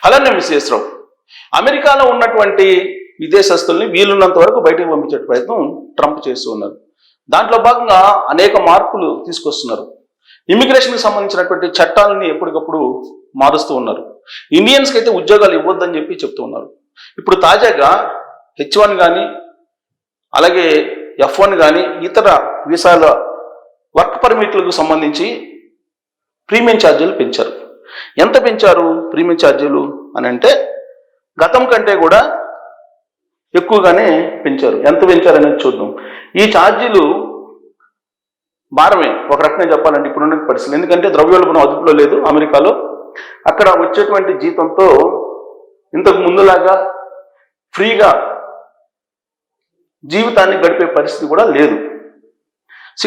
అలానే విశ్వేశ్వరరావు అమెరికాలో ఉన్నటువంటి విదేశస్తుల్ని వీలున్నంత వరకు బయటకు పంపించే ప్రయత్నం ట్రంప్ చేస్తూ ఉన్నారు. దాంట్లో భాగంగా అనేక మార్పులు తీసుకొస్తున్నారు. ఇమిగ్రేషన్కి సంబంధించినటువంటి చట్టాలని ఎప్పటికప్పుడు మారుస్తూ ఉన్నారు. ఇండియన్స్కి అయితే ఉద్యోగాలు ఇవ్వద్దని చెప్పి చెప్తూ ఉన్నారు. ఇప్పుడు తాజాగా H1 కానీ అలాగే F1 కానీ ఇతర వీసాల వర్క్ పర్మిట్లకు సంబంధించి ప్రీమియం ఛార్జీలు పెంచారు. ఎంత పెంచారు ప్రీమియం ఛార్జీలు అని అంటే గతం కంటే కూడా ఎక్కువగానే పెంచారు. ఎంత పెంచారనేది చూద్దాం. ఈ ఛార్జీలు భారమే ఒక రకంగా చెప్పాలంటే ఇప్పుడున్న పరిస్థితులు. ఎందుకంటే ద్రవ్యోల్బణం అదుపులో లేదు అమెరికాలో. అక్కడ వచ్చేటువంటి జీతంతో ఇంతకు ముందులాగా ఫ్రీగా జీవితాన్ని గడిపే పరిస్థితి కూడా లేదు.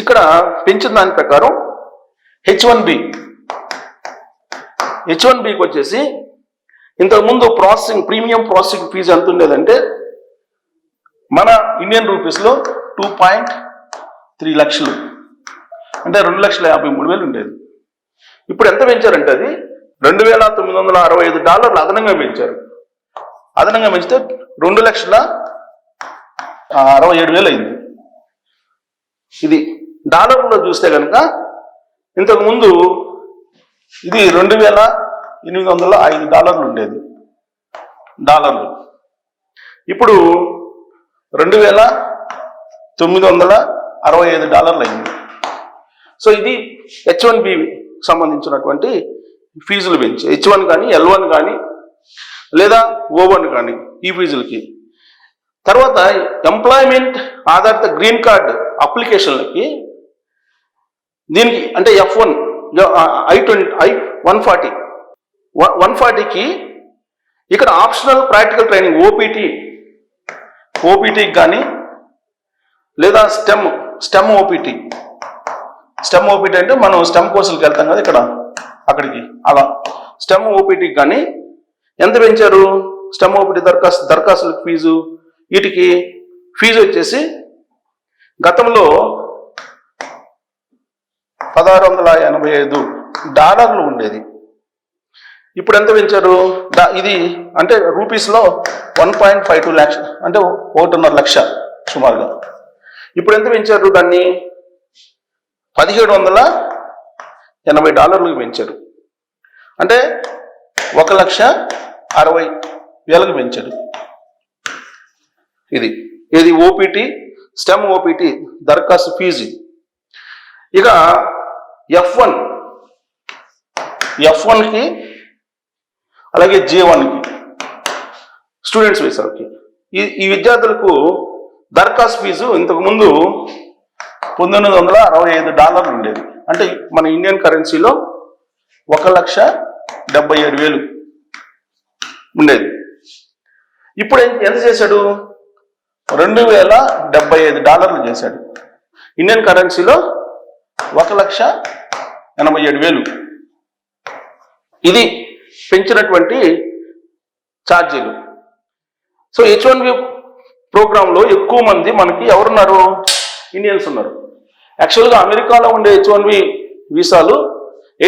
ఇక్కడ పెంచిన దాని ప్రకారం H1Bకి వచ్చేసి ఇంతకుముందు ప్రీమియం ప్రాసెసింగ్ ఫీజు ఎంత ఉండేదంటే మన ఇండియన్ రూపీస్లో 2.3 లక్షలు అంటే 2,53,000 ఉండేది. ఇప్పుడు ఎంత పెంచారంటే అది $2,965 అదనంగా పెంచారు. అదనంగా పెంచితే 2,67,000 అయింది. ఇది డాలర్లో చూస్తే కనుక ఇంతకుముందు ఇది $2,805 ఉండేది డాలర్లు. ఇప్పుడు $2,965 అయింది. సో ఇది H1B సంబంధించినటువంటి ఫీజులు పెంచి H1 కానీ L1 కానీ లేదా O1 కానీ ఈ ఫీజులకి. తర్వాత ఎంప్లాయ్మెంట్ ఆధారిత గ్రీన్ కార్డ్ అప్లికేషన్లకి దీనికి అంటే F1 I-140కి ఇక్కడ ఆప్షనల్ ప్రాక్టికల్ ట్రైనింగ్ ఓపీటీకి కానీ లేదా స్టెమ్ ఓపీటీ అంటే మనం స్టెమ్ కోర్సులకు వెళ్తాం కదా అక్కడికి అలా స్టెమ్ ఓపీటీకి కానీ ఎంత పెంచారు? స్టెమ్ ఓపీటీ దరఖాస్తులకు ఫీజు వీటికి ఫీజు వచ్చేసి గతంలో $1,685 ఉండేది. ఇప్పుడు ఎంత పెంచారు? ఇది అంటే రూపీస్లో 1.52 లక్ష అంటే 1.5 లక్ష సుమారుగా. ఇప్పుడు ఎంత పెంచారు? దాన్ని $1,780 పెంచారు. అంటే 1,60,000 పెంచారు. ఇది ఓపీటీ స్టెమ్ ఓపీటీ దరఖాస్తు ఫీజు. ఇక F1కి అలాగే J1కి స్టూడెంట్స్ వీసాకి ఈ విద్యార్థులకు దరఖాస్తు ఫీజు ఇంతకుముందు $1,965 ఉండేది. అంటే మన ఇండియన్ కరెన్సీలో 1,77,000 ఉండేది. ఇప్పుడు ఎంత చేశాడు? $2,075 చేశాడు. ఇండియన్ కరెన్సీలో 1,87,000. ఇది పెంచినటువంటి ఛార్జీలు. సో H1B ప్రోగ్రాంలో ఎక్కువ మంది మనకి ఎవరున్నారు? ఇండియన్స్ ఉన్నారు. యాక్చువల్గా అమెరికాలో ఉండే H1B వీసాలు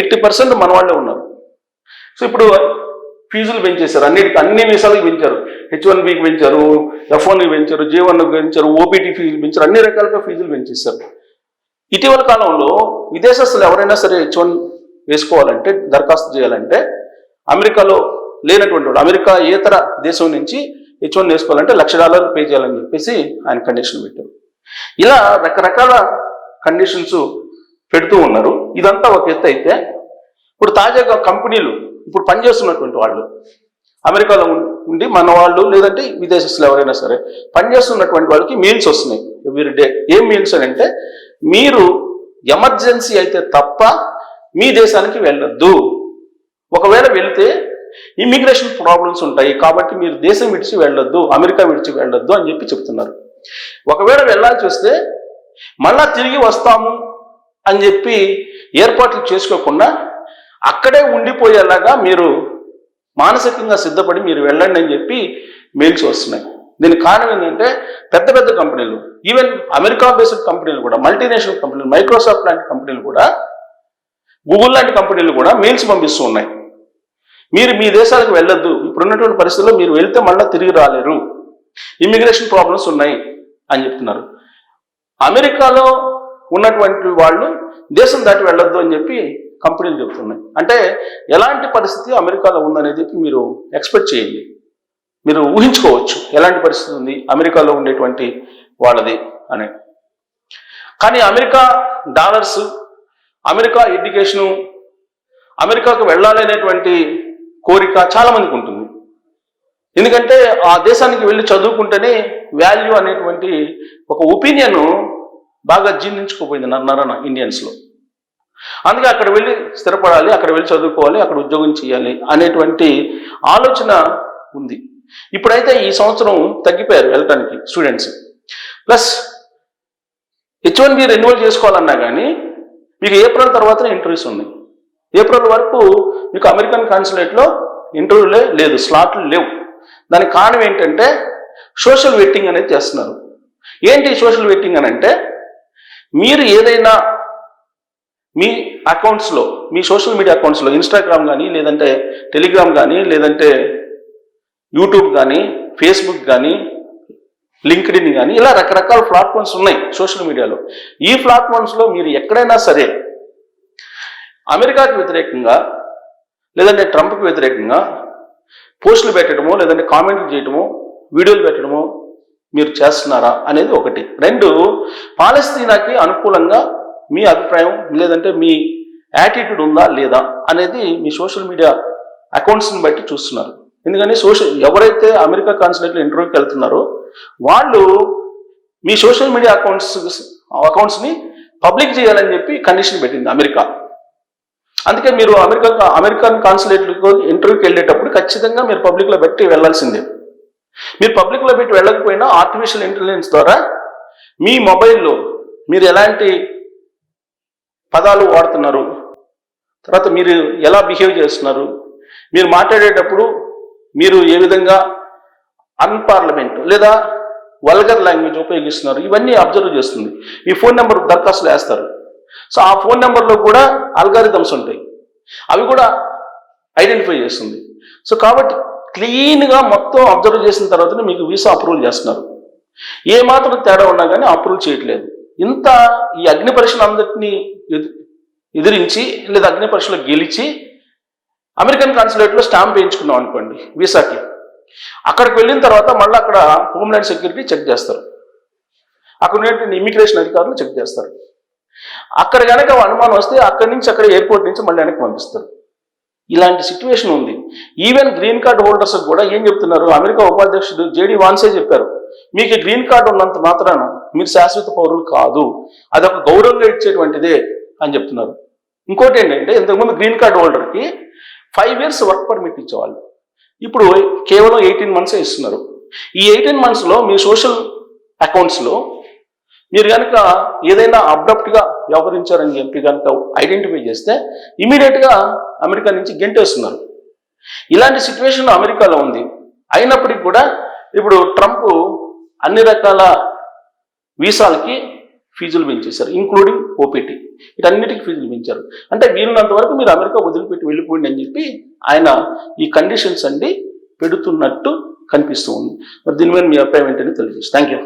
80% మన వాళ్ళే ఉన్నారు. సో ఇప్పుడు ఫీజులు పెంచేశారు. అన్ని వీసాలకు పెంచారు. H1Bకి పెంచారు, F1కి పెంచారు, J1కి పెంచారు, ఓపీటీ ఫీజులు పెంచారు, అన్ని రకాలుగా ఫీజులు పెంచేశారు. ఇటీవల కాలంలో విదేశస్తులు ఎవరైనా సరే H1 వేసుకోవాలంటే దరఖాస్తు చేయాలంటే అమెరికాలో లేనటువంటి వాడు అమెరికా ఏతర దేశం నుంచి H1 వేసుకోవాలంటే $1,00,000 పే చేయాలని చెప్పేసి ఆయన కండిషన్ పెట్టారు. ఇలా రకరకాల కండిషన్స్ పెడుతూ ఉన్నారు. ఇదంతా ఒక ఎత్తు అయితే ఇప్పుడు తాజాగా కంపెనీలు ఇప్పుడు పనిచేస్తున్నటువంటి వాళ్ళు అమెరికాలో ఉండి మన వాళ్ళు లేదంటే విదేశస్తులు ఎవరైనా సరే పనిచేస్తున్నటువంటి వాళ్ళకి మీల్స్ వస్తున్నాయి ఎవ్రీ డే. ఏం మీల్స్ అని అంటే మీరు ఎమర్జెన్సీ అయితే తప్ప మీ దేశానికి వెళ్ళొద్దు. ఒకవేళ వెళితే ఇమిగ్రేషన్ ప్రాబ్లమ్స్ ఉంటాయి కాబట్టి మీరు దేశం విడిచి వెళ్ళొద్దు, అమెరికా విడిచి వెళ్ళొద్దు అని చెప్పి చెప్తున్నారు. ఒకవేళ వెళ్ళాల్సి వస్తే మళ్ళా తిరిగి వస్తాము అని చెప్పి ఏర్పాట్లు చేసుకోకుండా అక్కడే ఉండిపోయేలాగా మీరు మానసికంగా సిద్ధపడి మీరు వెళ్ళండి అని చెప్పి మెయిల్స్ వస్తున్నాయి. దీనికి కారణం ఏంటంటే పెద్ద పెద్ద కంపెనీలు, ఈవెన్ అమెరికా బేస్డ్ కంపెనీలు కూడా, మల్టీనేషనల్ కంపెనీలు, మైక్రోసాఫ్ట్ లాంటి కంపెనీలు కూడా, గూగుల్ లాంటి కంపెనీలు కూడా మెయిల్స్ పంపిస్తూ ఉన్నాయి. మీరు మీ దేశాలకు వెళ్ళొద్దు, ఇప్పుడున్నటువంటి పరిస్థితుల్లో మీరు వెళ్తే మళ్ళీ తిరిగి రాలేరు, ఇమ్మిగ్రేషన్ ప్రాబ్లమ్స్ ఉన్నాయి అని చెప్తున్నారు. అమెరికాలో ఉన్నటువంటి వాళ్ళు దేశం దాటి వెళ్ళొద్దు అని చెప్పి కంపెనీలు చెప్తున్నాయి. అంటే ఎలాంటి పరిస్థితి అమెరికాలో ఉందనేది మీరు ఎక్స్పెక్ట్ చేయండి, మీరు ఊహించుకోవచ్చు ఎలాంటి పరిస్థితి ఉంది అమెరికాలో ఉండేటువంటి వాళ్ళది అని. కానీ అమెరికా డాలర్స్, అమెరికా ఎడ్యుకేషను, అమెరికాకు వెళ్ళాలనేటువంటి కోరిక చాలా మందికి ఉంటుంది. ఎందుకంటే ఆ దేశానికి వెళ్ళి చదువుకుంటేనే వాల్యూ అనేటువంటి ఒక ఒపీనియన్ బాగా జీర్ణించుకోపోయింది నరన ఇండియన్స్లో. అందుకే అక్కడ వెళ్ళి స్థిరపడాలి, అక్కడ వెళ్ళి చదువుకోవాలి, అక్కడ ఉద్యోగం చేయాలి అనేటువంటి ఆలోచన ఉంది. ఇప్పుడైతే ఈ సంవత్సరం తగ్గిపోయారు వెళ్ళటానికి స్టూడెంట్స్. ప్లస్ H1B రెన్యువల్ చేసుకోవాలన్నా కానీ మీకు ఏప్రిల్ తర్వాతనే ఇంటర్వ్యూస్ ఉన్నాయి. ఏప్రిల్ వరకు మీకు అమెరికన్ కాన్సులేట్లో ఇంటర్వ్యూలే లేదు, స్లాట్లు లేవు. దానికి కారణం ఏంటంటే సోషల్ వెట్టింగ్ అనేది చేస్తున్నారు. ఏంటి సోషల్ వెట్టింగ్ అని అంటే, మీరు ఏదైనా మీ అకౌంట్స్లో, మీ సోషల్ మీడియా అకౌంట్స్లో, ఇన్స్టాగ్రామ్ కానీ, లేదంటే టెలిగ్రామ్ కానీ, లేదంటే యూట్యూబ్ కానీ, ఫేస్బుక్ కానీ, లింక్డ్ఇన్ కానీ, ఇలా రకరకాల ప్లాట్ఫామ్స్ ఉన్నాయి సోషల్ మీడియాలో. ఈ ప్లాట్ఫామ్స్లో మీరు ఎక్కడైనా సరే అమెరికాకి వ్యతిరేకంగా లేదంటే ట్రంప్కి వ్యతిరేకంగా పోస్టులు పెట్టడమో, లేదంటే కామెంట్లు చేయడమో, వీడియోలు పెట్టడమో మీరు చేస్తున్నారా అనేది ఒకటి. రెండు, పాలస్తీనాకి అనుకూలంగా మీ అభిప్రాయం లేదంటే మీ యాటిట్యూడ్ ఉందా లేదా అనేది మీ సోషల్ మీడియా అకౌంట్స్ని బట్టి చూస్తున్నారు. ఎందుకని ఎవరైతే అమెరికా కాన్సులేట్లో ఇంటర్వ్యూకి వెళ్తున్నారో వాళ్ళు మీ సోషల్ మీడియా అకౌంట్స్ని పబ్లిక్ చేయాలని చెప్పి కండిషన్ పెట్టింది అమెరికా. అందుకే మీరు అమెరికన్ కాన్సులేట్లకు ఇంటర్వ్యూకి వెళ్ళేటప్పుడు ఖచ్చితంగా మీరు పబ్లిక్లో పెట్టి వెళ్ళాల్సిందే. మీరు పబ్లిక్లో పెట్టి వెళ్ళకపోయినా ఆర్టిఫిషియల్ ఇంటెలిజెన్స్ ద్వారా మీ మొబైల్లో మీరు ఎలాంటి పదాలు వాడుతున్నారు, తర్వాత మీరు ఎలా బిహేవ్ చేస్తున్నారు, మీరు మాట్లాడేటప్పుడు మీరు ఏ విధంగా అన్పార్లమెంట్ లేదా వల్గర్ లాంగ్వేజ్ ఉపయోగిస్తున్నారు, ఇవన్నీ అబ్జర్వ్ చేస్తుంది. మీ ఫోన్ నెంబర్ దరఖాస్తులు వేస్తారు. సో ఆ ఫోన్ నెంబర్లో కూడా అల్గారిథమ్స్ ఉంటాయి, అవి కూడా ఐడెంటిఫై చేస్తుంది. సో కాబట్టి క్లీన్గా మొత్తం అబ్జర్వ్ చేసిన తర్వాతనే మీకు వీసా అప్రూవల్ చేస్తున్నారు. ఏ మాత్రం తేడా ఉన్నా కానీ అప్రూవల్ చేయట్లేదు. ఇంత ఈ అగ్ని పరీక్షలు అందరినీ ఎదిరించి లేదా అగ్ని పరీక్షలో గెలిచి అమెరికన్ కాన్సులేట్లో స్టాంప్ వేయించుకున్నాం అనుకోండి వీసాకి, అక్కడికి వెళ్ళిన తర్వాత మళ్ళీ అక్కడ హోమ్లాండ్ సెక్యూరిటీ చెక్ చేస్తారు, అక్కడ ఉన్నటువంటి ఇమిగ్రేషన్ అధికారులు చెక్ చేస్తారు. అక్కడ కనుక అనుమానం వస్తే అక్కడి నుంచి అక్కడ ఎయిర్పోర్ట్ నుంచి మళ్ళీ వెనక్కి పంపిస్తారు. ఇలాంటి సిచ్యువేషన్ ఉంది. ఈవెన్ గ్రీన్ కార్డ్ హోల్డర్స్ కూడా ఏం చెప్తున్నారు, అమెరికా ఉపాధ్యక్షుడు JD వాన్సే చెప్పారు, మీకు గ్రీన్ కార్డు ఉన్నంత మాత్రాన మీరు శాశ్వత పౌరులు కాదు, అదొక గౌరవంగా ఇచ్చేటువంటిదే అని చెప్తున్నారు. ఇంకోటి ఏంటంటే, ఇంతకుముందు గ్రీన్ కార్డ్ హోల్డర్కి 5 years వర్క్ పర్మిట్ ఇచ్చేవాళ్ళు, ఇప్పుడు కేవలం 18 months ఇస్తున్నారు. ఈ 18 monthsలో మీ సోషల్ అకౌంట్స్లో మీరు కనుక ఏదైనా అబ్రప్ట్గా వ్యవహరించారని చెప్పి కనుక ఐడెంటిఫై చేస్తే ఇమీడియట్గా అమెరికా నుంచి గెంటేస్తున్నారు. ఇలాంటి సిచ్యువేషన్ అమెరికాలో ఉంది. అయినప్పటికీ కూడా ఇప్పుడు ట్రంప్ అన్ని రకాల వీసాలకి ఫీజులు పెంచేశారు, ఇంక్లూడింగ్ OPT, వీటన్నిటికీ ఫీజులు పెంచారు. అంటే వీలున్నంత వరకు మీరు అమెరికా వదిలిపెట్టి వెళ్ళిపోండి అని చెప్పి ఆయన ఈ కండిషన్స్ అండి పెడుతున్నట్టు కనిపిస్తూ ఉంది. మరి దీని మీద మీ అభిప్రాయం ఏంటని తెలియజేసి థ్యాంక్ యూ.